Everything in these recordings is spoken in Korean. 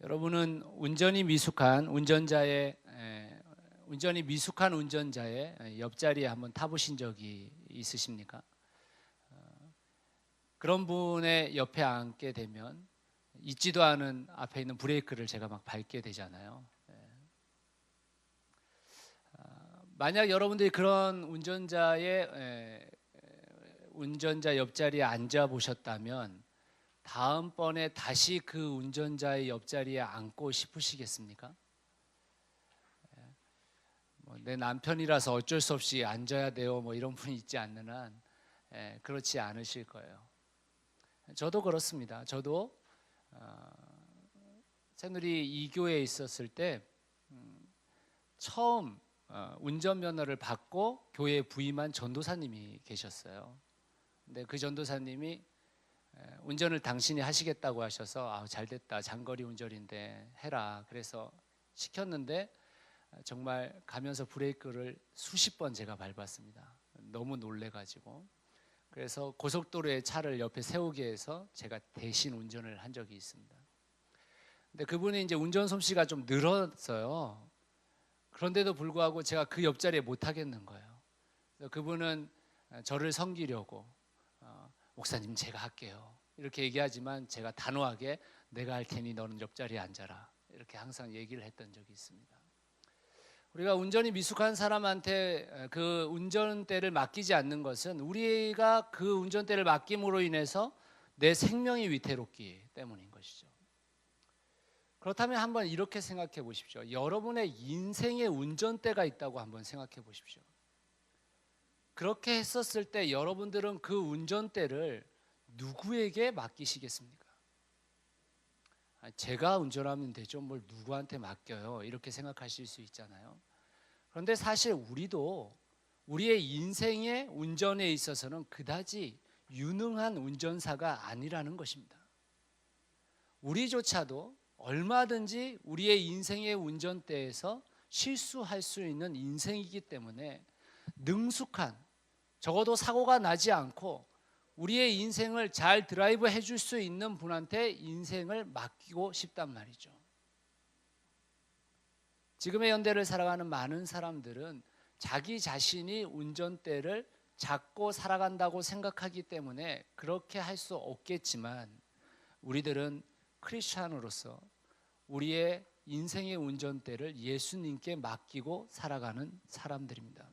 여러분은 운전이 미숙한 운전자의 옆자리에 한번 타보신 적이 있으십니까? 그런 분의 옆에 앉게 되면 잊지도 않은 앞에 있는 브레이크를 제가 막 밟게 되잖아요. 만약 여러분들이 그런 운전자 옆자리에 앉아 보셨다면 다음번에 다시 그 운전자의 옆자리에 앉고 싶으시겠습니까? 내 남편이라서 어쩔 수 없이 앉아야 돼요. 이런 분이 있지 않는 한 그렇지 않으실 거예요. 저도 그렇습니다. 저도 새누리 2교에 있었을 때 처음 운전면허를 받고 교회에 부임한 전도사님이 계셨어요. 근데 그 전도사님이 운전을 당신이 하시겠다고 하셔서 잘됐다, 장거리 운전인데 해라. 그래서 시켰는데 정말 가면서 브레이크를 수십 번 제가 밟았습니다. 너무 놀래가지고. 그래서 고속도로에 차를 옆에 세우게 해서 제가 대신 운전을 한 적이 있습니다. 근데 그분이 이제 운전 솜씨가 좀 늘었어요. 그런데도 불구하고 제가 그 옆자리에 못 하겠는 거예요. 그래서 그분은 저를 섬기려고 목사님 제가 할게요 이렇게 얘기하지만 제가 단호하게 내가 할 테니 너는 옆자리에 앉아라 이렇게 항상 얘기를 했던 적이 있습니다. 우리가 운전이 미숙한 사람한테 그 운전대를 맡기지 않는 것은 우리가 그 운전대를 맡김으로 인해서 내 생명이 위태롭기 때문인 것이죠. 그렇다면 한번 이렇게 생각해 보십시오. 여러분의 인생의 운전대가 있다고 한번 생각해 보십시오. 그렇게 했었을 때 여러분들은 그 운전대를 누구에게 맡기시겠습니까? 제가 운전하면 되죠. 뭘 누구한테 맡겨요? 이렇게 생각하실 수 있잖아요. 그런데 사실 우리도 우리의 인생의 운전에 있어서는 그다지 유능한 운전사가 아니라는 것입니다. 우리조차도 얼마든지 우리의 인생의 운전대에서 실수할 수 있는 인생이기 때문에 능숙한, 적어도 사고가 나지 않고 우리의 인생을 잘 드라이브 해줄 수 있는 분한테 인생을 맡기고 싶단 말이죠. 지금의 현대를 살아가는 많은 사람들은 자기 자신이 운전대를 잡고 살아간다고 생각하기 때문에 그렇게 할 수 없겠지만 우리들은 크리스찬으로서 우리의 인생의 운전대를 예수님께 맡기고 살아가는 사람들입니다.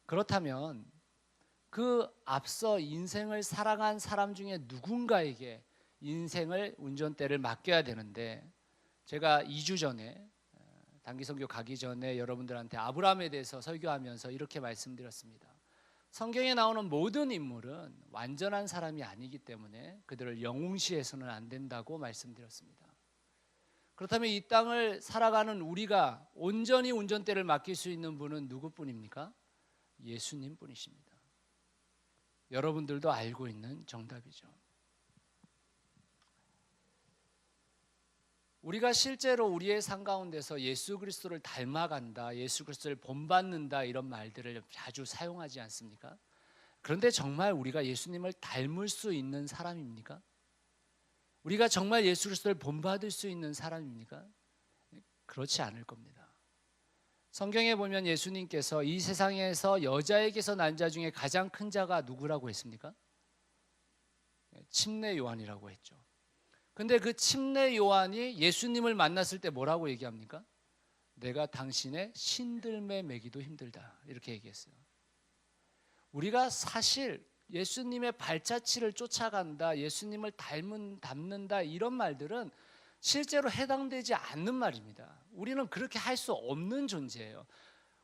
그렇다면 그 앞서 인생을 살아간 사람 중에 누군가에게 인생을 운전대를 맡겨야 되는데 제가 2주 전에 단기 선교 가기 전에 여러분들한테 아브라함에 대해서 설교하면서 이렇게 말씀드렸습니다. 성경에 나오는 모든 인물은 완전한 사람이 아니기 때문에 그들을 영웅시해서는 안 된다고 말씀드렸습니다. 그렇다면 이 땅을 살아가는 우리가 온전히 운전대를 맡길 수 있는 분은 누구뿐입니까? 예수님 뿐이십니다. 여러분들도 알고 있는 정답이죠. 우리가 실제로 우리의 삶 가운데서 예수 그리스도를 닮아간다, 예수 그리스도를 본받는다 이런 말들을 자주 사용하지 않습니까? 그런데 정말 우리가 예수님을 닮을 수 있는 사람입니까? 우리가 정말 예수 그리스도를 본받을 수 있는 사람입니까? 그렇지 않을 겁니다. 성경에 보면 예수님께서 이 세상에서 여자에게서 난 자 중에 가장 큰 자가 누구라고 했습니까? 침례 요한이라고 했죠. 근데 그 침례 요한이 예수님을 만났을 때 뭐라고 얘기합니까? 내가 당신의 신들매 매기도 힘들다 이렇게 얘기했어요. 우리가 사실 예수님의 발자취를 쫓아간다, 예수님을 닮는다 이런 말들은 실제로 해당되지 않는 말입니다. 우리는 그렇게 할 수 없는 존재예요.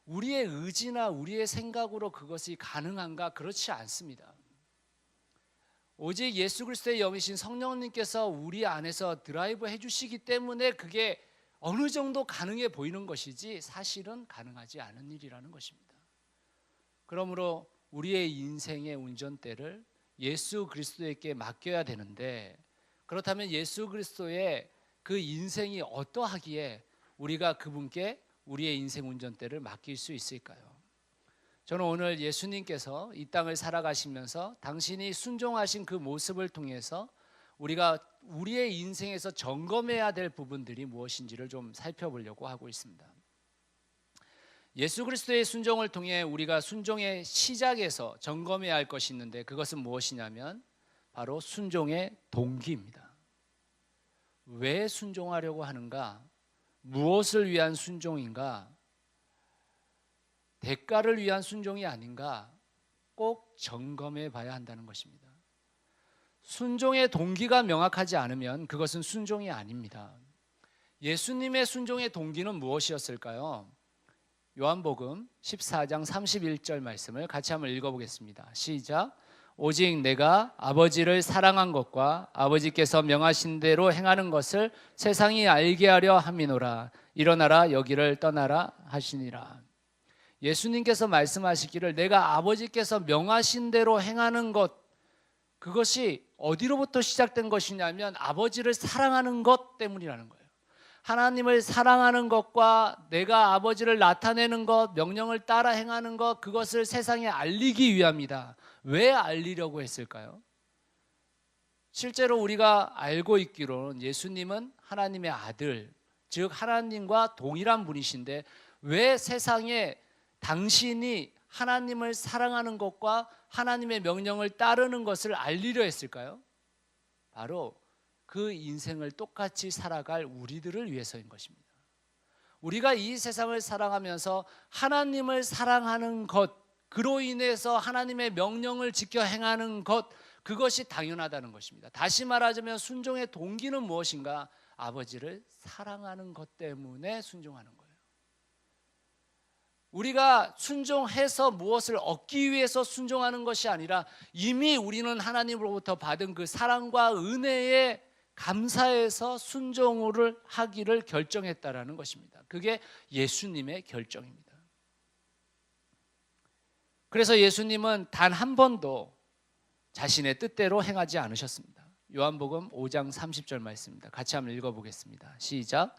우리의 의지나 우리의 생각으로 그것이 가능한가? 그렇지 않습니다. 오직 예수 그리스도의 영이신 성령님께서 우리 안에서 드라이브 해주시기 때문에 그게 어느 정도 가능해 보이는 것이지 사실은 가능하지 않은 일이라는 것입니다. 그러므로 우리의 인생의 운전대를 예수 그리스도에게 맡겨야 되는데 그렇다면 예수 그리스도의 그 인생이 어떠하기에 우리가 그분께 우리의 인생 운전대를 맡길 수 있을까요? 저는 오늘 예수님께서 이 땅을 살아가시면서 당신이 순종하신 그 모습을 통해서 우리가 우리의 인생에서 점검해야 될 부분들이 무엇인지를 좀 살펴보려고 하고 있습니다. 예수 그리스도의 순종을 통해 우리가 순종의 시작에서 점검해야 할 것이 있는데, 그것은 무엇이냐면 바로 순종의 동기입니다. 왜 순종하려고 하는가? 무엇을 위한 순종인가? 대가를 위한 순종이 아닌가? 꼭 점검해 봐야 한다는 것입니다. 순종의 동기가 명확하지 않으면 그것은 순종이 아닙니다. 예수님의 순종의 동기는 무엇이었을까요? 요한복음 14장 31절 말씀을 같이 한번 읽어보겠습니다. 시작. 오직 내가 아버지를 사랑한 것과 아버지께서 명하신 대로 행하는 것을 세상이 알게 하려 함이노라. 일어나라 여기를 떠나라 하시니라. 예수님께서 말씀하시기를 내가 아버지께서 명하신 대로 행하는 것, 그것이 어디로부터 시작된 것이냐면 아버지를 사랑하는 것 때문이라는 거예요. 하나님을 사랑하는 것과 내가 아버지를 나타내는 것, 명령을 따라 행하는 것, 그것을 세상에 알리기 위함이다. 왜 알리려고 했을까요? 실제로 우리가 알고 있기로는 예수님은 하나님의 아들, 즉 하나님과 동일한 분이신데 왜 세상에 당신이 하나님을 사랑하는 것과 하나님의 명령을 따르는 것을 알리려 했을까요? 바로 그 인생을 똑같이 살아갈 우리들을 위해서인 것입니다. 우리가 이 세상을 살아가면서 하나님을 사랑하는 것, 그로 인해서 하나님의 명령을 지켜 행하는 것, 그것이 당연하다는 것입니다. 다시 말하자면 순종의 동기는 무엇인가? 아버지를 사랑하는 것 때문에 순종하는 거예요. 우리가 순종해서 무엇을 얻기 위해서 순종하는 것이 아니라 이미 우리는 하나님으로부터 받은 그 사랑과 은혜에 감사해서 순종을 하기를 결정했다라는 것입니다. 그게 예수님의 결정입니다. 그래서 예수님은 단 한 번도 자신의 뜻대로 행하지 않으셨습니다. 요한복음 5장 30절 말씀입니다. 같이 한번 읽어보겠습니다. 시작.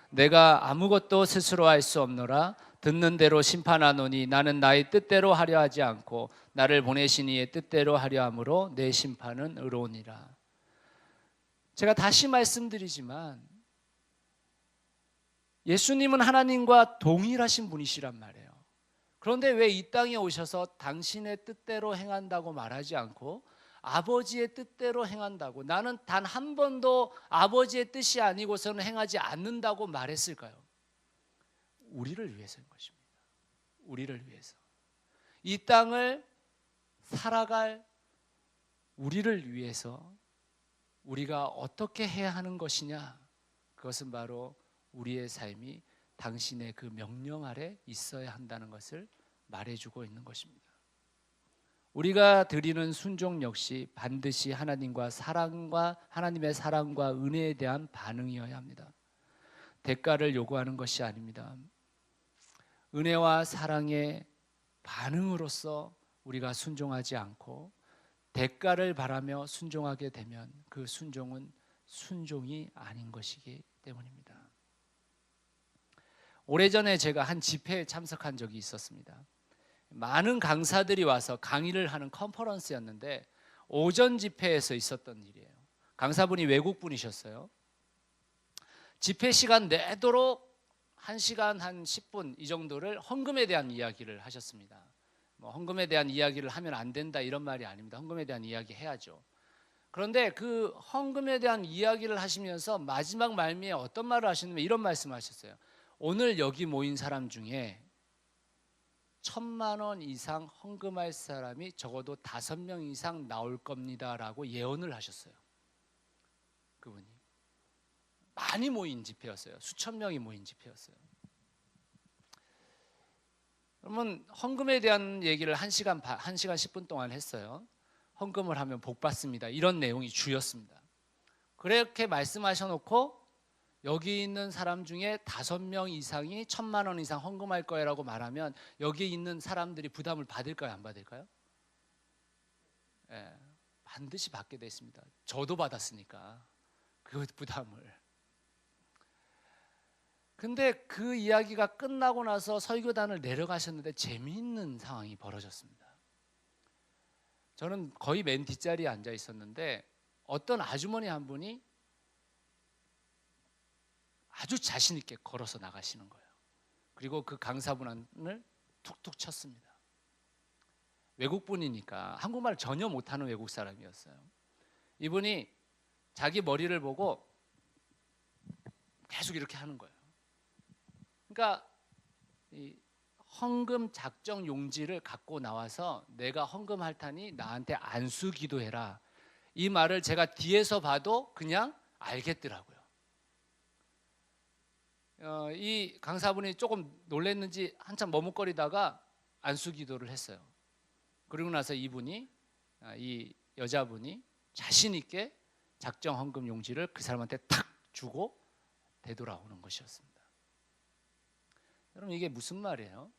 내가 아무것도 스스로 할 수 없노라. 듣는 대로 심판하노니 나는 나의 뜻대로 하려 하지 않고 나를 보내신 이의 뜻대로 하려 함으로 내 심판은 의로우니라. 제가 다시 말씀드리지만 예수님은 하나님과 동일하신 분이시란 말이에요. 그런데 왜 이 땅에 오셔서 당신의 뜻대로 행한다고 말하지 않고 아버지의 뜻대로 행한다고, 나는 단 한 번도 아버지의 뜻이 아니고서는 행하지 않는다고 말했을까요? 우리를 위해서인 것입니다. 우리를 위해서. 이 땅을 살아갈 우리를 위해서 우리가 어떻게 해야 하는 것이냐? 그것은 바로 우리의 삶이 당신의 그 명령 아래 있어야 한다는 것을 말해주고 있는 것입니다. 우리가 드리는 순종 역시 반드시 하나님의 사랑과 은혜에 대한 반응이어야 합니다. 대가를 요구하는 것이 아닙니다. 은혜와 사랑의 반응으로서 우리가 순종하지 않고 대가를 바라며 순종하게 되면 그 순종은 순종이 아닌 것이기 때문입니다. 오래전에 제가 한 집회에 참석한 적이 있었습니다. 많은 강사들이 와서 강의를 하는 컨퍼런스였는데 오전 집회에서 있었던 일이에요. 강사분이 외국분이셨어요. 집회 시간 내도록 1시간 한 10분 이 정도를 헌금에 대한 이야기를 하셨습니다. 헌금에 대한 이야기를 하면 안 된다 이런 말이 아닙니다. 헌금에 대한 이야기 해야죠. 그런데 그 헌금에 대한 이야기를 하시면서 마지막 말미에 어떤 말을 하셨냐면 이런 말씀을 하셨어요. 오늘 여기 모인 사람 중에 1,000만 원 이상 헌금할 사람이 적어도 5명 이상 나올 겁니다라고 예언을 하셨어요. 그분이 많이 모인 집회였어요. 수천 명이 모인 집회였어요. 그러면 헌금에 대한 얘기를 1시간 10분 동안 했어요. 헌금을 하면 복 받습니다. 이런 내용이 주였습니다. 그렇게 말씀하셔놓고 여기 있는 사람 중에 5명 이상이 1,000만 원 이상 헌금할 거라고 말하면 여기 있는 사람들이 부담을 받을까요? 안 받을까요? 예, 반드시 받게 돼 있습니다. 저도 받았으니까 그 부담을. 근데 그 이야기가 끝나고 나서 설교단을 내려가셨는데 재미있는 상황이 벌어졌습니다. 저는 거의 맨 뒷자리에 앉아 있었는데 어떤 아주머니 한 분이 아주 자신 있게 걸어서 나가시는 거예요. 그리고 그 강사분을 툭툭 쳤습니다. 외국분이니까 한국말 전혀 못하는 외국 사람이었어요. 이분이 자기 머리를 보고 계속 이렇게 하는 거예요. 그러니까 이 헌금 작정 용지를 갖고 나와서 내가 헌금할 테니 나한테 안수 기도해라. 이 말을 제가 뒤에서 봐도 그냥 알겠더라고요. 이 강사분이 조금 놀랐는지 한참 머뭇거리다가 안수 기도를 했어요. 그리고 나서 이 여자분이 자신 있게 작정 헌금 용지를 그 사람한테 탁 주고 되돌아오는 것이었습니다. 여러분, 이게 무슨 말이에요?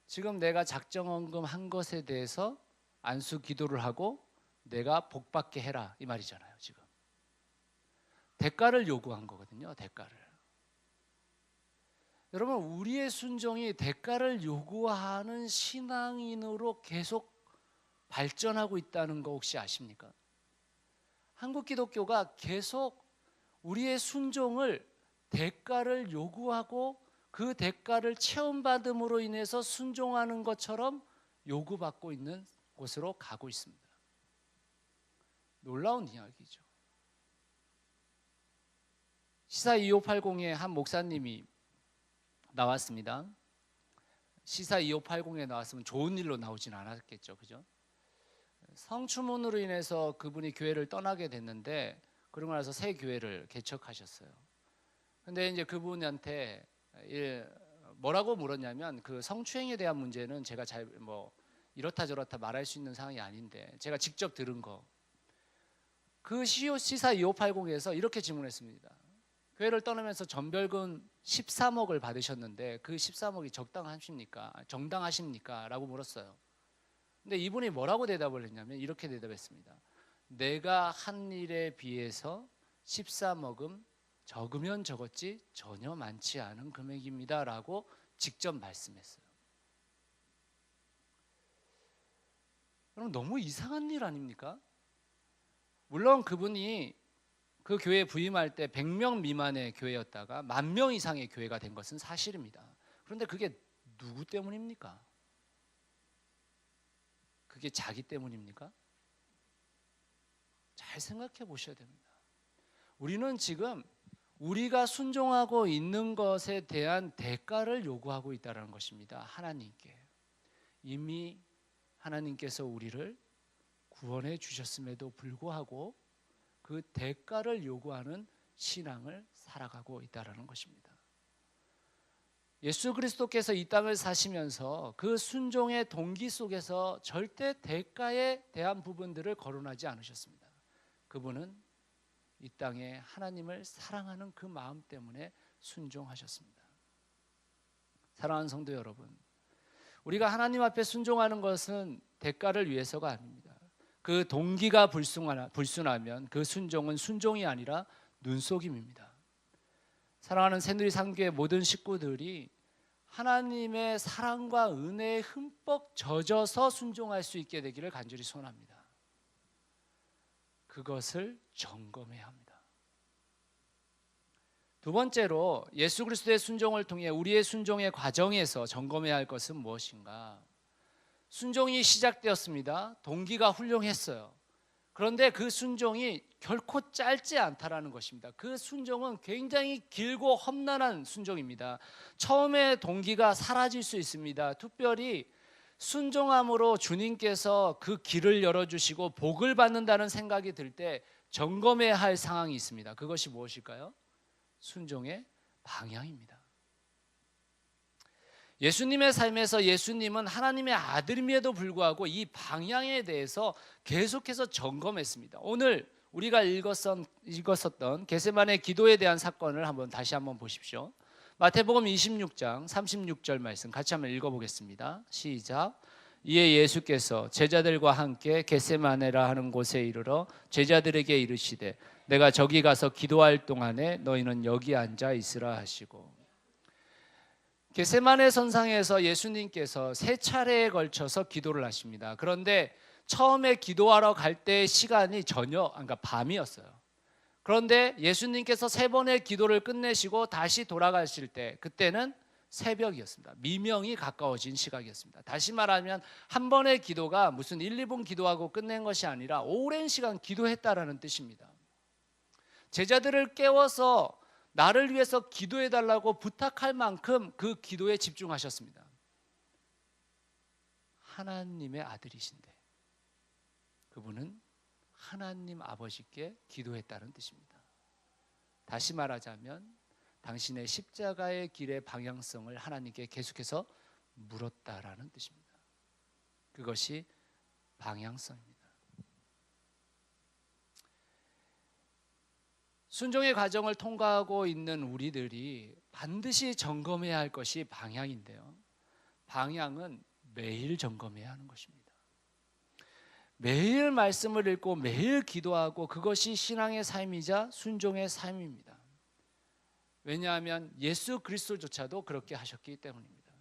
지금 내가 작정 헌금 한 것에 대해서 안수 기도를 하고 내가 복 받게 해라, 이 말이잖아요. 지금 대가를 요구한 거거든요. 대가를. 여러분, 우리의 순종이 대가를 요구하는 신앙인으로 계속 발전하고 있다는 거 혹시 아십니까? 한국 기독교가 계속 우리의 순종을 대가를 요구하고 그 대가를 체험받음으로 인해서 순종하는 것처럼 요구받고 있는 곳으로 가고 있습니다. 놀라운 이야기죠. 시사 2580의 한 목사님이 나왔습니다. 시사 2580에 나왔으면 좋은 일로 나오진 않았겠죠, 그죠? 성추문으로 인해서 그분이 교회를 떠나게 됐는데 그러고 나서 새 교회를 개척하셨어요. 근데 이제 그분한테 뭐라고 물었냐면, 그 성추행에 대한 문제는 제가 잘 이렇다 저렇다 말할 수 있는 상황이 아닌데 제가 직접 들은 거, 그 시사 2580에서 이렇게 질문했습니다. 교회를 떠나면서 전별금 13억을 받으셨는데 그 13억이 정당하십니까? 라고 물었어요. 근데 이분이 뭐라고 대답을 했냐면 이렇게 대답했습니다. 내가 한 일에 비해서 13억은 적으면 적었지 전혀 많지 않은 금액입니다 라고 직접 말씀했어요. 그럼 너무 이상한 일 아닙니까? 물론 그분이 그 교회에 부임할 때 100명 미만의 교회였다가 10,000명 이상의 교회가 된 것은 사실입니다. 그런데 그게 누구 때문입니까? 그게 자기 때문입니까? 잘 생각해 보셔야 됩니다. 우리는 지금 우리가 순종하고 있는 것에 대한 대가를 요구하고 있다는 것입니다. 하나님께. 이미 하나님께서 우리를 구원해 주셨음에도 불구하고 그 대가를 요구하는 신앙을 살아가고 있다는 것입니다. 예수 그리스도께서 이 땅을 사시면서 그 순종의 동기 속에서 절대 대가에 대한 부분들을 거론하지 않으셨습니다. 그분은 이 땅에 하나님을 사랑하는 그 마음 때문에 순종하셨습니다. 사랑하는 성도 여러분, 우리가 하나님 앞에 순종하는 것은 대가를 위해서가 아닙니다. 그 동기가 불순하면 그 순종은 순종이 아니라 눈속임입니다. 사랑하는 새누리 상교의 모든 식구들이 하나님의 사랑과 은혜에 흠뻑 젖어서 순종할 수 있게 되기를 간절히 소원합니다. 그것을 점검해야 합니다. 두 번째로 예수 그리스도의 순종을 통해 우리의 순종의 과정에서 점검해야 할 것은 무엇인가? 순종이 시작되었습니다. 동기가 훌륭했어요. 그런데 그 순종이 결코 짧지 않다라는 것입니다. 그 순종은 굉장히 길고 험난한 순종입니다. 처음에 동기가 사라질 수 있습니다. 특별히 순종함으로 주님께서 그 길을 열어주시고 복을 받는다는 생각이 들 때 점검해야 할 상황이 있습니다. 그것이 무엇일까요? 순종의 방향입니다. 예수님의 삶에서 예수님은 하나님의 아들임에도 불구하고 이 방향에 대해서 계속해서 점검했습니다. 오늘 우리가 읽었었던 겟세마네 기도에 대한 사건을 다시 한번 보십시오. 마태복음 26장 36절 말씀 같이 한번 읽어보겠습니다. 시작. 이에 예수께서 제자들과 함께 겟세마네라 하는 곳에 이르러 제자들에게 이르시되 내가 저기 가서 기도할 동안에 너희는 여기 앉아 있으라 하시고, 겟세마네 선상에서 예수님께서 세 차례에 걸쳐서 기도를 하십니다. 그런데 처음에 기도하러 갈 때 시간이 그러니까 밤이었어요. 그런데 예수님께서 3번의 기도를 끝내시고 다시 돌아가실 때 그때는 새벽이었습니다. 미명이 가까워진 시각이었습니다. 다시 말하면 한 번의 기도가 무슨 1, 2분 기도하고 끝낸 것이 아니라 오랜 시간 기도했다라는 뜻입니다. 제자들을 깨워서 나를 위해서 기도해달라고 부탁할 만큼 그 기도에 집중하셨습니다. 하나님의 아들이신데 그분은 하나님 아버지께 기도했다는 뜻입니다. 다시 말하자면 당신의 십자가의 길의 방향성을 하나님께 계속해서 물었다라는 뜻입니다. 그것이 방향성입니다. 순종의 과정을 통과하고 있는 우리들이 반드시 점검해야 할 것이 방향인데요. 방향은 매일 점검해야 하는 것입니다. 매일 말씀을 읽고 매일 기도하고 그것이 신앙의 삶이자 순종의 삶입니다. 왜냐하면 예수 그리스도조차도 그렇게 하셨기 때문입니다.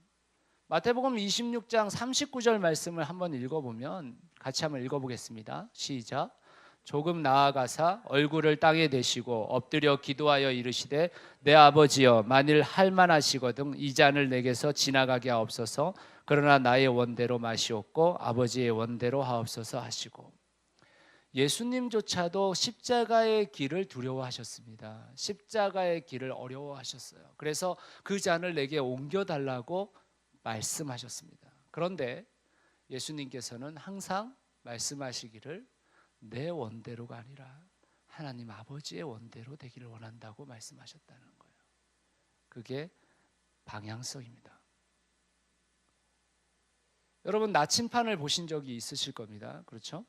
마태복음 26장 39절 말씀을 한번 읽어보면 같이 한번 읽어보겠습니다. 시작. 조금 나아가사 얼굴을 땅에 대시고 엎드려 기도하여 이르시되 내 아버지여 만일 할만하시거든 이 잔을 내게서 지나가게 하옵소서. 그러나 나의 원대로 마시옵고 아버지의 원대로 하옵소서 하시고, 예수님조차도 십자가의 길을 두려워하셨습니다. 십자가의 길을 어려워하셨어요. 그래서 그 잔을 내게 옮겨달라고 말씀하셨습니다. 그런데 예수님께서는 항상 말씀하시기를 내 원대로가 아니라 하나님 아버지의 원대로 되기를 원한다고 말씀하셨다는 거예요. 그게 방향성입니다. 여러분 나침판을 보신 적이 있으실 겁니다. 그렇죠?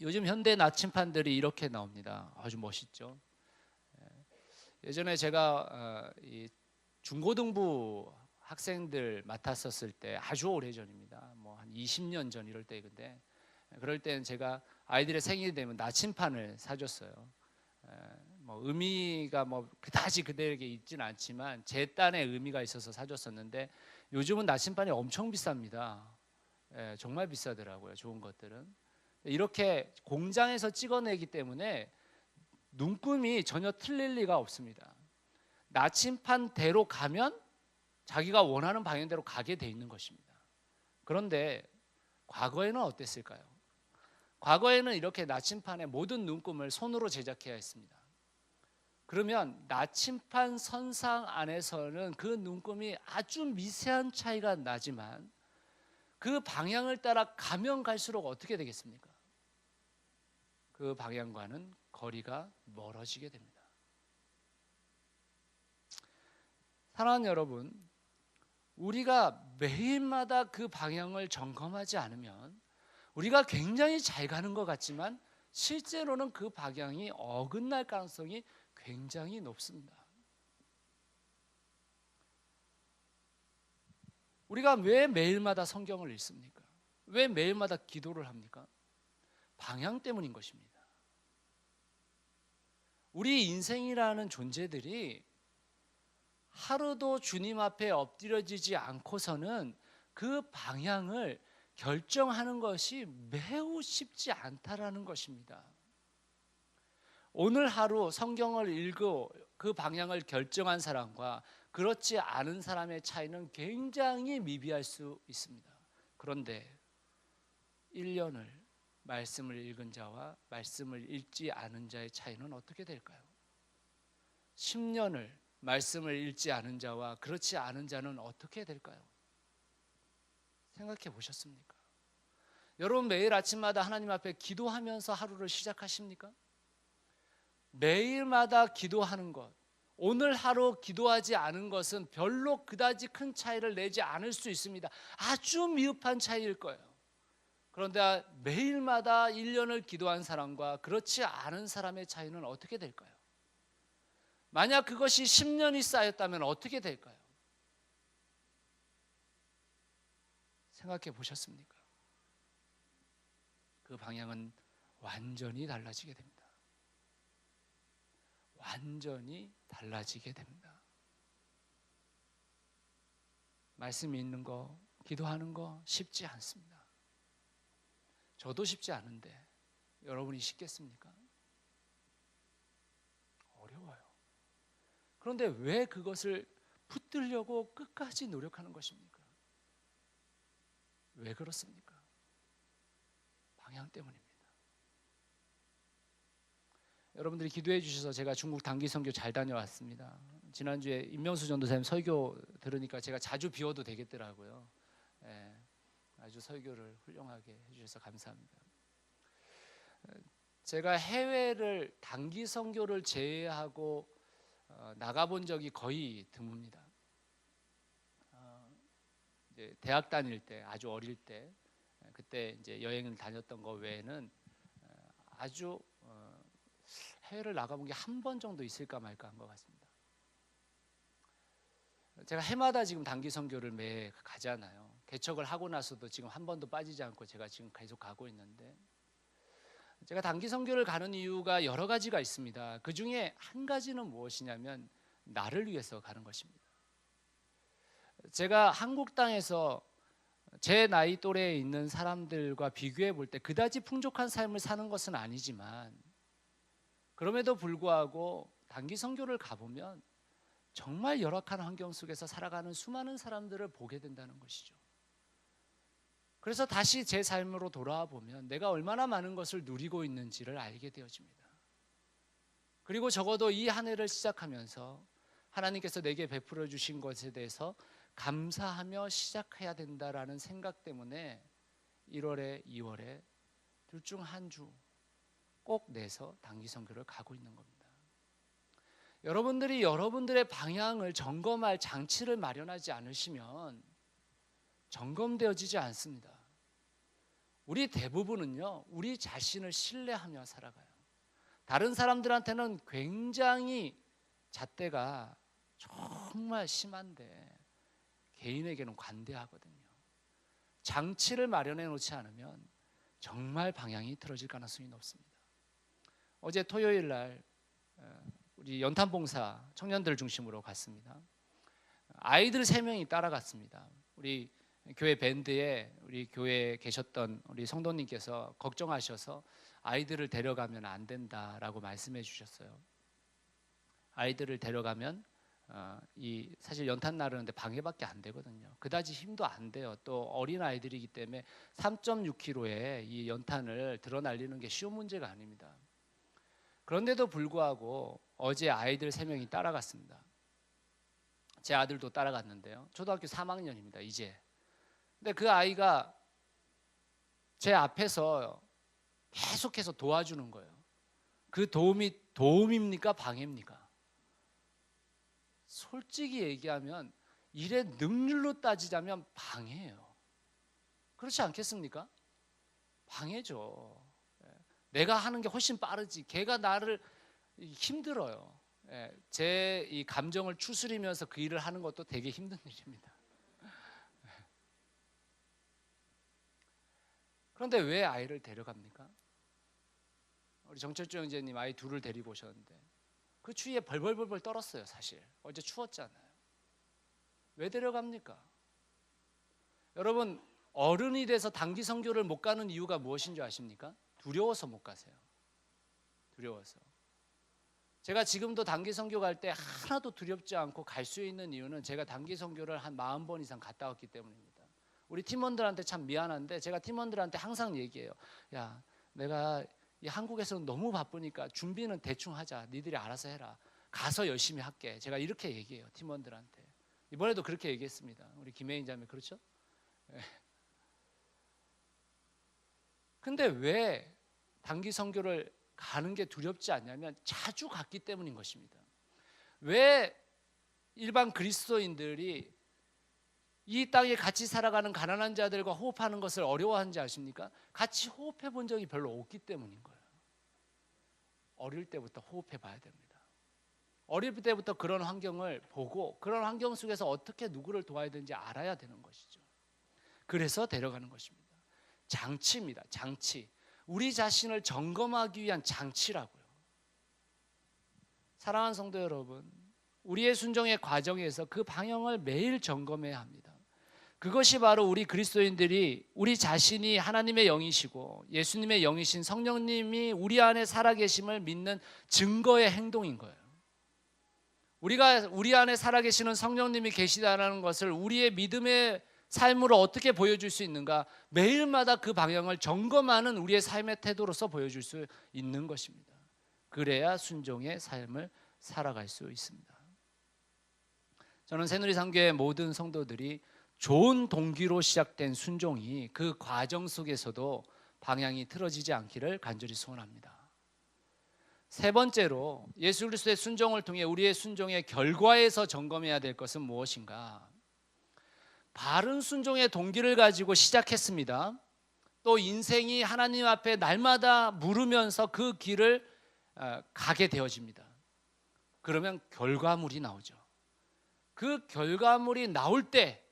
요즘 현대 나침판들이 이렇게 나옵니다. 아주 멋있죠. 예전에 제가 중고등부 학생들 맡았었을 때 아주 오래전입니다. 뭐 한 20년 전 이럴 때인데 그럴 때는 제가 아이들의 생일이 되면 나침판을 사줬어요. 뭐 의미가 뭐 그다지 그들에게 있지는 않지만 제 딴의 의미가 있어서 사줬었는데 요즘은 나침판이 엄청 비쌉니다. 정말 비싸더라고요. 좋은 것들은. 이렇게 공장에서 찍어내기 때문에 눈금이 전혀 틀릴 리가 없습니다. 나침판대로 가면 자기가 원하는 방향대로 가게 돼 있는 것입니다. 그런데 과거에는 어땠을까요? 과거에는 이렇게 나침판의 모든 눈금을 손으로 제작해야 했습니다. 그러면 나침판 선상 안에서는 그 눈금이 아주 미세한 차이가 나지만 그 방향을 따라 가면 갈수록 어떻게 되겠습니까? 그 방향과는 거리가 멀어지게 됩니다. 사랑하는 여러분, 우리가 매일마다 그 방향을 점검하지 않으면 우리가 굉장히 잘 가는 것 같지만 실제로는 그 방향이 어긋날 가능성이 굉장히 높습니다. 우리가 왜 매일마다 성경을 읽습니까? 왜 매일마다 기도를 합니까? 방향 때문인 것입니다. 우리 인생이라는 존재들이 하루도 주님 앞에 엎드려지지 않고서는 그 방향을 결정하는 것이 매우 쉽지 않다라는 것입니다. 오늘 하루 성경을 읽고 그 방향을 결정한 사람과 그렇지 않은 사람의 차이는 굉장히 미비할 수 있습니다. 그런데 1년을 말씀을 읽은 자와 말씀을 읽지 않은 자의 차이는 어떻게 될까요? 10년을 말씀을 읽지 않은 자와 그렇지 않은 자는 어떻게 될까요? 생각해 보셨습니까? 여러분 매일 아침마다 하나님 앞에 기도하면서 하루를 시작하십니까? 매일마다 기도하는 것, 오늘 하루 기도하지 않은 것은 별로 그다지 큰 차이를 내지 않을 수 있습니다. 아주 미흡한 차이일 거예요. 그런데 매일마다 1년을 기도한 사람과 그렇지 않은 사람의 차이는 어떻게 될까요? 만약 그것이 10년이 쌓였다면 어떻게 될까요? 생각해 보셨습니까? 그 방향은 완전히 달라지게 됩니다. 완전히 달라지게 됩니다. 말씀 읽는 거, 기도하는 거 쉽지 않습니다. 저도 쉽지 않은데 여러분이 쉽겠습니까? 어려워요. 그런데 왜 그것을 붙들려고 끝까지 노력하는 것입니까? 왜 그렇습니까? 방향 때문입니다. 여러분들이 기도해 주셔서 제가 중국 단기 선교 잘 다녀왔습니다. 지난주에 임명수 전도사님 설교 들으니까 제가 자주 비워도 되겠더라고요. 예, 아주 설교를 훌륭하게 해주셔서 감사합니다. 제가 해외를 단기 선교를 제외하고 나가본 적이 거의 드뭅니다. 이제 대학 다닐 때, 아주 어릴 때, 그때 이제 여행을 다녔던 거 외에는 아주 해외를 나가본 게 한 번 정도 있을까 말까 한 것 같습니다. 제가 해마다 지금 단기 선교를 매 가잖아요. 개척을 하고 나서도 지금 한 번도 빠지지 않고 제가 지금 계속 가고 있는데, 제가 단기 선교를 가는 이유가 여러 가지가 있습니다. 그 중에 한 가지는 무엇이냐면 나를 위해서 가는 것입니다. 제가 한국 땅에서 제 나이 또래에 있는 사람들과 비교해 볼 때 그다지 풍족한 삶을 사는 것은 아니지만, 그럼에도 불구하고 단기 선교를 가보면 정말 열악한 환경 속에서 살아가는 수많은 사람들을 보게 된다는 것이죠. 그래서 다시 제 삶으로 돌아와 보면 내가 얼마나 많은 것을 누리고 있는지를 알게 되어집니다. 그리고 적어도 이 한 해를 시작하면서 하나님께서 내게 베풀어 주신 것에 대해서 감사하며 시작해야 된다라는 생각 때문에 1월에 2월에 둘 중 한 주 꼭 내서 단기 선교를 가고 있는 겁니다. 여러분들이 여러분들의 방향을 점검할 장치를 마련하지 않으시면 점검되어지지 않습니다. 우리 대부분은요, 우리 자신을 신뢰하며 살아가요. 다른 사람들한테는 굉장히 잣대가 정말 심한데 개인에게는 관대하거든요. 장치를 마련해 놓지 않으면 정말 방향이 틀어질 가능성이 높습니다. 어제 토요일 날 우리 연탄봉사 청년들 중심으로 갔습니다. 아이들 3명이 따라갔습니다. 우리 교회 밴드에 우리 교회에 계셨던 우리 성도님께서 걱정하셔서 아이들을 데려가면 안 된다라고 말씀해 주셨어요. 아이들을 데려가면 사실 연탄 나르는데 방해밖에 안 되거든요. 그다지 힘도 안 돼요. 또 어린 아이들이기 때문에 3.6kg의 이 연탄을 들어 날리는 게 쉬운 문제가 아닙니다. 그런데도 불구하고 어제 아이들 3명이 따라갔습니다. 제 아들도 따라갔는데요. 초등학교 3학년입니다. 이제. 근데 그 아이가 제 앞에서 계속해서 도와주는 거예요. 그 도움이 도움입니까? 방해입니까? 솔직히 얘기하면 일의 능률로 따지자면 방해예요. 그렇지 않겠습니까? 방해죠. 내가 하는 게 훨씬 빠르지. 걔가 나를 힘들어요. 제 이 감정을 추스리면서 그 일을 하는 것도 되게 힘든 일입니다. 그런데 왜 아이를 데려갑니까? 우리 정철주 형제님 아이 둘을 데리고 오셨는데 그 추위에 벌벌벌 떨었어요. 사실 어제 추웠잖아요. 왜 데려갑니까? 여러분, 어른이 돼서 단기 선교를 못 가는 이유가 무엇인 줄 아십니까? 두려워서 못 가세요. 두려워서. 제가 지금도 단기 선교 갈 때 하나도 두렵지 않고 갈 수 있는 이유는 제가 단기 선교를 한 40번 이상 갔다 왔기 때문입니다. 우리 팀원들한테 참 미안한데 제가 팀원들한테 항상 얘기해요. 야, 내가 이 한국에서는 너무 바쁘니까 준비는 대충 하자. 니들이 알아서 해라. 가서 열심히 할게. 제가 이렇게 얘기해요. 팀원들한테. 이번에도 그렇게 얘기했습니다. 우리 김혜인 자매 그렇죠? 근데 왜 단기 선교를 가는 게 두렵지 않냐면 자주 갔기 때문인 것입니다. 왜 일반 그리스도인들이 이 땅에 같이 살아가는 가난한 자들과 호흡하는 것을 어려워하는지 아십니까? 같이 호흡해 본 적이 별로 없기 때문인 거예요. 어릴 때부터 호흡해 봐야 됩니다. 어릴 때부터 그런 환경을 보고 그런 환경 속에서 어떻게 누구를 도와야 되는지 알아야 되는 것이죠. 그래서 데려가는 것입니다. 장치입니다. 장치. 우리 자신을 점검하기 위한 장치라고요. 사랑하는 성도 여러분, 우리의 순종의 과정에서 그 방향을 매일 점검해야 합니다. 그것이 바로 우리 그리스도인들이 우리 자신이 하나님의 영이시고 예수님의 영이신 성령님이 우리 안에 살아계심을 믿는 증거의 행동인 거예요. 우리가 우리 안에 살아계시는 성령님이 계시다는 것을 우리의 믿음의 삶으로 어떻게 보여줄 수 있는가? 매일마다 그 방향을 점검하는 우리의 삶의 태도로서 보여줄 수 있는 것입니다. 그래야 순종의 삶을 살아갈 수 있습니다. 저는 새누리상교의 모든 성도들이 좋은 동기로 시작된 순종이 그 과정 속에서도 방향이 틀어지지 않기를 간절히 소원합니다. 세 번째로 예수 그리스도의 순종을 통해 우리의 순종의 결과에서 점검해야 될 것은 무엇인가? 바른 순종의 동기를 가지고 시작했습니다. 또 인생이 하나님 앞에 날마다 물으면서 그 길을 가게 되어집니다. 그러면 결과물이 나오죠. 그 결과물이 나올 때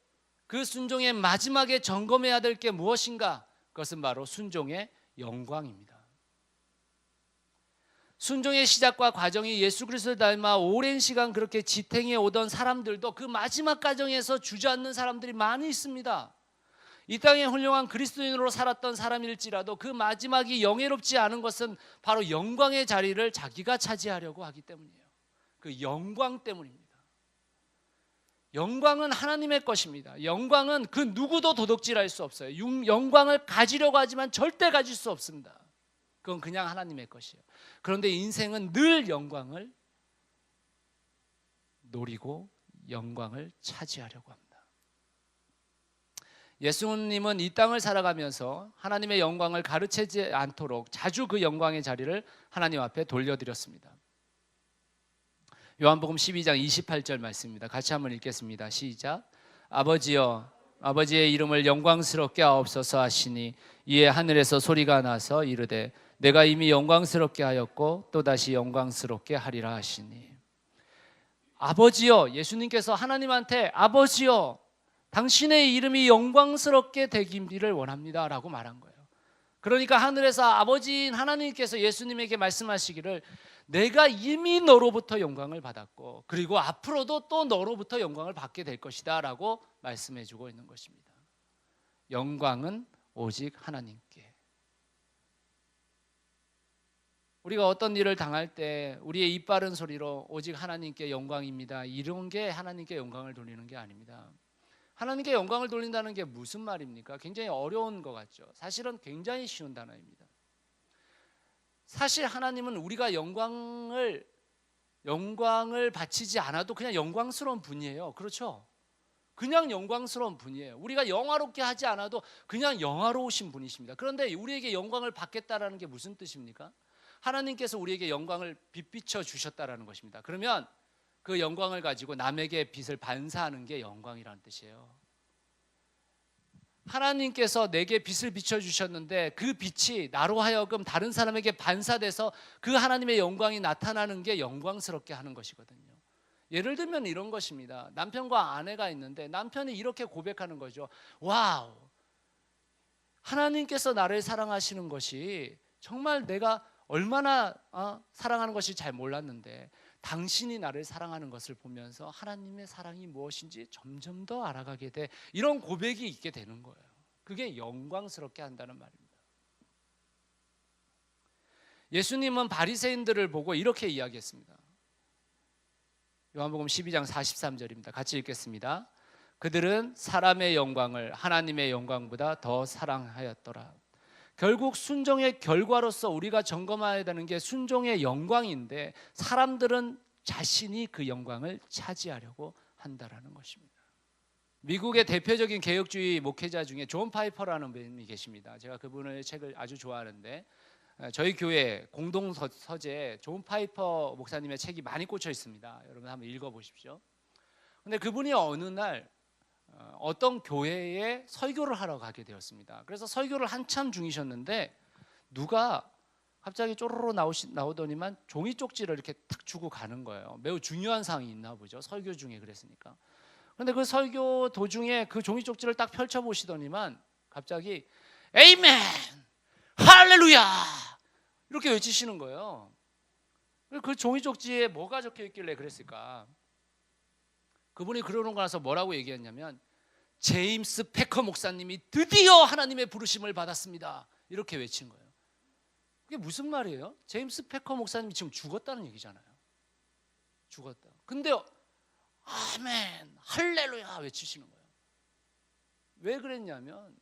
그 순종의 마지막에 점검해야 될 게 무엇인가? 그것은 바로 순종의 영광입니다. 순종의 시작과 과정이 예수 그리스도를 닮아 오랜 시간 그렇게 지탱해 오던 사람들도 그 마지막 과정에서 주저앉는 사람들이 많이 있습니다. 이 땅에 훌륭한 그리스도인으로 살았던 사람일지라도 그 마지막이 영예롭지 않은 것은 바로 영광의 자리를 자기가 차지하려고 하기 때문이에요. 그 영광 때문입니다. 영광은 하나님의 것입니다. 영광은 그 누구도 도둑질할 수 없어요. 영광을 가지려고 하지만 절대 가질 수 없습니다. 그건 그냥 하나님의 것이에요. 그런데 인생은 늘 영광을 노리고 영광을 차지하려고 합니다. 예수님은 이 땅을 살아가면서 하나님의 영광을 가르치지 않도록 자주 그 영광의 자리를 하나님 앞에 돌려드렸습니다. 요한복음 12장 28절 말씀입니다. 같이 한번 읽겠습니다. 시작. 아버지여, 아버지의 이름을 영광스럽게 하옵소서 하시니 이에 하늘에서 소리가 나서 이르되 내가 이미 영광스럽게 하였고 또다시 영광스럽게 하리라 하시니. 아버지여, 예수님께서 하나님한테 아버지여, 당신의 이름이 영광스럽게 되기를 원합니다 라고 말한 거예요. 그러니까 하늘에서 아버지인 하나님께서 예수님에게 말씀하시기를 내가 이미 너로부터 영광을 받았고 그리고 앞으로도 또 너로부터 영광을 받게 될 것이다 라고 말씀해 주고 있는 것입니다. 영광은 오직 하나님께. 우리가 어떤 일을 당할 때 우리의 입 바른 소리로 오직 하나님께 영광입니다, 이런 게 하나님께 영광을 돌리는 게 아닙니다. 하나님께 영광을 돌린다는 게 무슨 말입니까? 굉장히 어려운 것 같죠. 사실은 굉장히 쉬운 단어입니다. 사실 하나님은 우리가 영광을 바치지 않아도 그냥 영광스러운 분이에요. 그렇죠? 그냥 영광스러운 분이에요. 우리가 영화롭게 하지 않아도 그냥 영화로우신 분이십니다. 그런데 우리에게 영광을 받겠다라는 게 무슨 뜻입니까? 하나님께서 우리에게 영광을 빚비쳐 주셨다라는 것입니다. 그러면 그 영광을 가지고 남에게 빚을 반사하는 게 영광이라는 뜻이에요. 하나님께서 내게 빚을 비춰주셨는데 그 빚이 나로 하여금 다른 사람에게 반사돼서 그 하나님의 영광이 나타나는 게 영광스럽게 하는 것이거든요. 예를 들면 이런 것입니다. 남편과 아내가 있는데 남편이 이렇게 고백하는 거죠. 와우, 하나님께서 나를 사랑하시는 것이 정말 내가 얼마나 사랑하는 것이 잘 몰랐는데 당신이 나를 사랑하는 것을 보면서 하나님의 사랑이 무엇인지 점점 더 알아가게 돼. 이런 고백이 있게 되는 거예요. 그게 영광스럽게 한다는 말입니다. 예수님은 바리새인들을 보고 이렇게 이야기했습니다. 요한복음 12장 43절입니다. 같이 읽겠습니다. 그들은 사람의 영광을 하나님의 영광보다 더 사랑하였더라. 결국 순종의 결과로서 우리가 점검해야 되는 게 순종의 영광인데 사람들은 자신이 그 영광을 차지하려고 한다라는 것입니다. 미국의 대표적인 개혁주의 목회자 중에 존 파이퍼라는 분이 계십니다. 제가 그분의 책을 아주 좋아하는데 저희 교회 공동 서재에 존 파이퍼 목사님의 책이 많이 꽂혀 있습니다. 여러분 한번 읽어보십시오. 근데 그분이 어느 날 어떤 교회에 설교를 하러 가게 되었습니다. 그래서 설교를 한참 중이셨는데 누가 갑자기 쪼로로 나오더니만 종이 쪽지를 이렇게 탁 주고 가는 거예요. 매우 중요한 사항이 있나 보죠. 설교 중에 그랬으니까. 그런데 그 설교 도중에 그 종이 쪽지를 딱 펼쳐보시더니만 갑자기 에이멘! 할렐루야! 이렇게 외치시는 거예요. 그 종이 쪽지에 뭐가 적혀 있길래 그랬을까? 그분이 그러는 거 나서 뭐라고 얘기했냐면 제임스 패커 목사님이 드디어 하나님의 부르심을 받았습니다. 이렇게 외친 거예요. 그게 무슨 말이에요? 제임스 패커 목사님이 지금 죽었다는 얘기잖아요. 죽었다. 근데 아멘, 할렐루야 외치시는 거예요. 왜 그랬냐면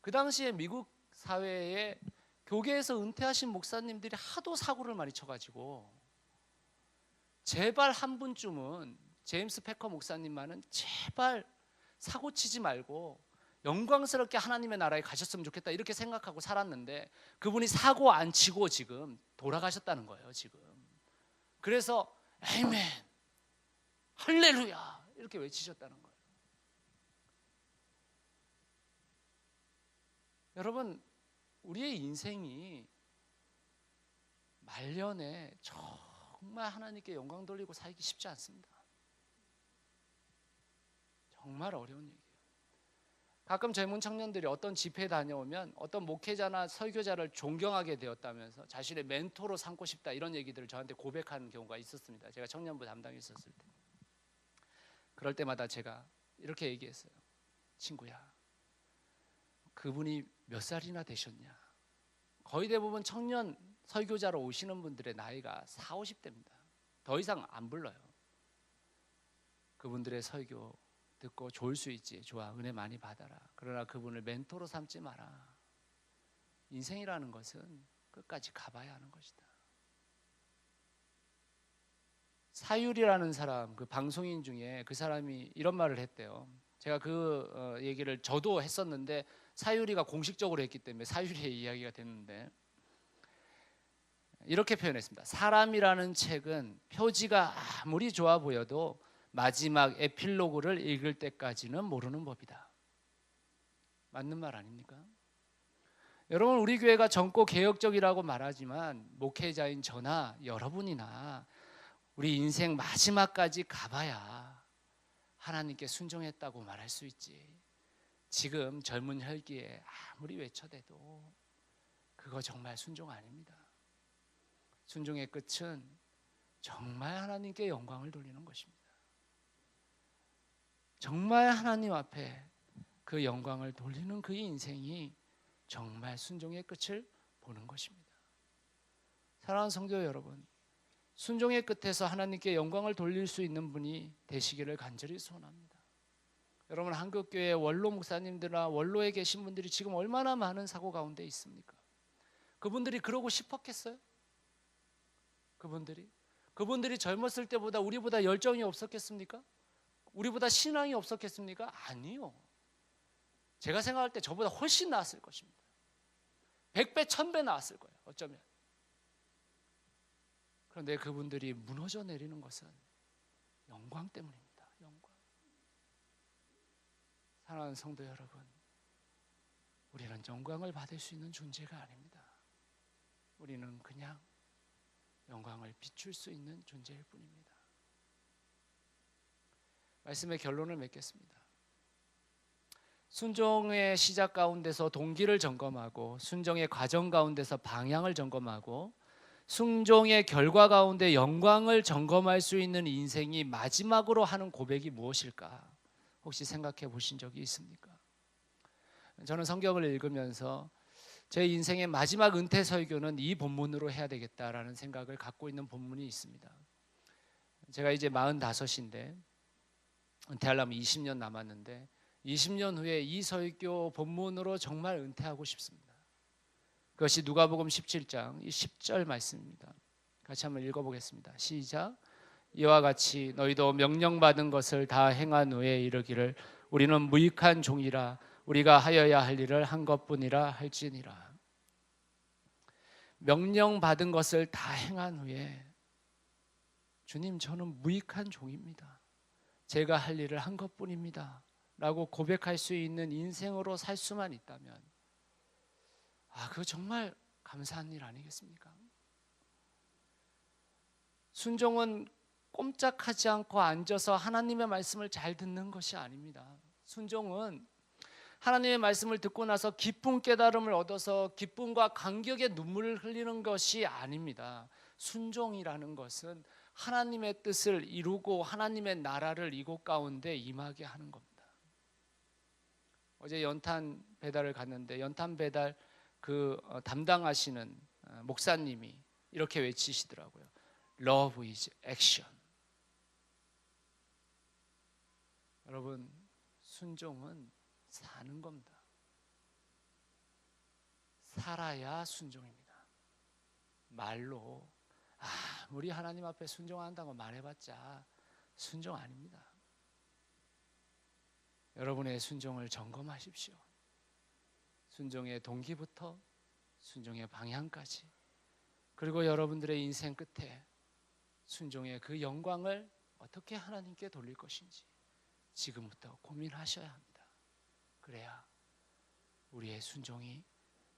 그 당시에 미국 사회에 교계에서 은퇴하신 목사님들이 하도 사고를 많이 쳐가지고 제발 한 분쯤은 제임스 패커 목사님만은 제발 사고 치지 말고 영광스럽게 하나님의 나라에 가셨으면 좋겠다 이렇게 생각하고 살았는데 그분이 사고 안 치고 지금 돌아가셨다는 거예요. 지금 그래서 아멘, 할렐루야 이렇게 외치셨다는 거예요. 여러분, 우리의 인생이 말년에 정말 하나님께 영광 돌리고 살기 쉽지 않습니다. 정말 어려운 얘기예요. 가끔 젊은 청년들이 어떤 집회에 다녀오면 어떤 목회자나 설교자를 존경하게 되었다면서 자신의 멘토로 삼고 싶다 이런 얘기들을 저한테 고백하는 경우가 있었습니다. 제가 청년부 담당에 있었을 때. 그럴 때마다 제가 이렇게 얘기했어요. 친구야, 그분이 몇 살이나 되셨냐? 거의 대부분 청년 설교자로 오시는 분들의 나이가 40, 50대입니다. 더 이상 안 불러요. 그분들의 설교 듣고 좋을 수 있지. 좋아, 은혜 많이 받아라. 그러나 그분을 멘토로 삼지 마라. 인생이라는 것은 끝까지 가봐야 하는 것이다. 사율이라는 사람, 그 방송인 중에 그 사람이 이런 말을 했대요. 제가 그 얘기를 저도 했었는데 사율이가 공식적으로 했기 때문에 사율이의 이야기가 됐는데 이렇게 표현했습니다. 사람이라는 책은 표지가 아무리 좋아 보여도 마지막 에필로그를 읽을 때까지는 모르는 법이다. 맞는 말 아닙니까? 여러분, 우리 교회가 젊고 개혁적이라고 말하지만 목회자인 저나 여러분이나 우리 인생 마지막까지 가봐야 하나님께 순종했다고 말할 수 있지. 지금 젊은 혈기에 아무리 외쳐대도 그거 정말 순종 아닙니다. 순종의 끝은 정말 하나님께 영광을 돌리는 것입니다. 정말 하나님 앞에 그 영광을 돌리는 그 인생이 정말 순종의 끝을 보는 것입니다. 사랑하는 성도 여러분, 순종의 끝에서 하나님께 영광을 돌릴 수 있는 분이 되시기를 간절히 소원합니다. 여러분, 한국교회 원로 목사님들이나 원로에 계신 분들이 지금 얼마나 많은 사고 가운데 있습니까? 그분들이 그러고 싶었겠어요? 그분들이 젊었을 때보다 우리보다 열정이 없었겠습니까? 우리보다 신앙이 없었겠습니까? 아니요. 제가 생각할 때 저보다 훨씬 나았을 것입니다. 100배, 1000배 나았을 거예요. 어쩌면. 그런데 그분들이 무너져 내리는 것은 영광 때문입니다. 영광. 사랑하는 성도 여러분, 우리는 영광을 받을 수 있는 존재가 아닙니다. 우리는 그냥 영광을 비출 수 있는 존재일 뿐입니다. 말씀의 결론을 맺겠습니다. 순종의 시작 가운데서 동기를 점검하고 순종의 과정 가운데서 방향을 점검하고 순종의 결과 가운데 영광을 점검할 수 있는 인생이 마지막으로 하는 고백이 무엇일까? 혹시 생각해 보신 적이 있습니까? 저는 성경을 읽으면서 제 인생의 마지막 은퇴 설교는 이 본문으로 해야 되겠다라는 생각을 갖고 있는 본문이 있습니다. 제가 이제 45인데 은퇴하려면 20년 남았는데 20년 후에 이 설교 본문으로 정말 은퇴하고 싶습니다. 그것이 누가복음 17장 이 10절 말씀입니다. 같이 한번 읽어보겠습니다. 시작. 이와 같이 너희도 명령받은 것을 다 행한 후에 이르기를 우리는 무익한 종이라 우리가 하여야 할 일을 한 것뿐이라 할지니라. 명령받은 것을 다 행한 후에 주님, 저는 무익한 종입니다. 제가 할 일을 한 것뿐입니다 라고 고백할 수 있는 인생으로 살 수만 있다면 그거 정말 감사한 일 아니겠습니까? 순종은 꼼짝하지 않고 앉아서 하나님의 말씀을 잘 듣는 것이 아닙니다. 순종은 하나님의 말씀을 듣고 나서 깊은 깨달음을 얻어서 기쁨과 감격의 눈물을 흘리는 것이 아닙니다. 순종이라는 것은 하나님의 뜻을 이루고 하나님의 나라를 이곳 가운데 임하게 하는 겁니다. 어제 연탄 배달을 갔는데 연탄 배달 담당하시는 목사님이 이렇게 외치시더라고요. Love is action. 여러분, 순종은 사는 겁니다. 살아야 순종입니다. 말로 우리 하나님 앞에 순종한다고 말해봤자 순종 아닙니다. 여러분의 순종을 점검하십시오. 순종의 동기부터 순종의 방향까지, 그리고 여러분들의 인생 끝에 순종의 그 영광을 어떻게 하나님께 돌릴 것인지 지금부터 고민하셔야 합니다. 그래야 우리의 순종이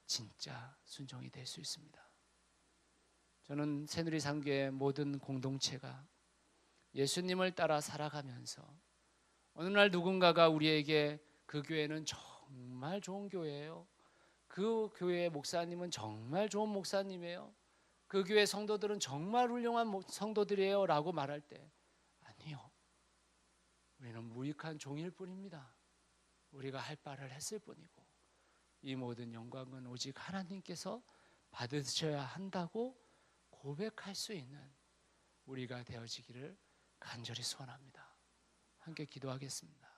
진짜 순종이 될 수 있습니다. 저는 새누리산교의 모든 공동체가 예수님을 따라 살아가면서 어느 날 누군가가 우리에게 그 교회는 정말 좋은 교회예요, 그 교회의 목사님은 정말 좋은 목사님이에요, 그 교회 성도들은 정말 훌륭한 성도들이에요 라고 말할 때, 아니요, 우리는 무익한 종일 뿐입니다. 우리가 할 바를 했을 뿐이고 이 모든 영광은 오직 하나님께서 받으셔야 한다고 고백할 수 있는 우리가 되어지기를 간절히 소원합니다. 함께 기도하겠습니다.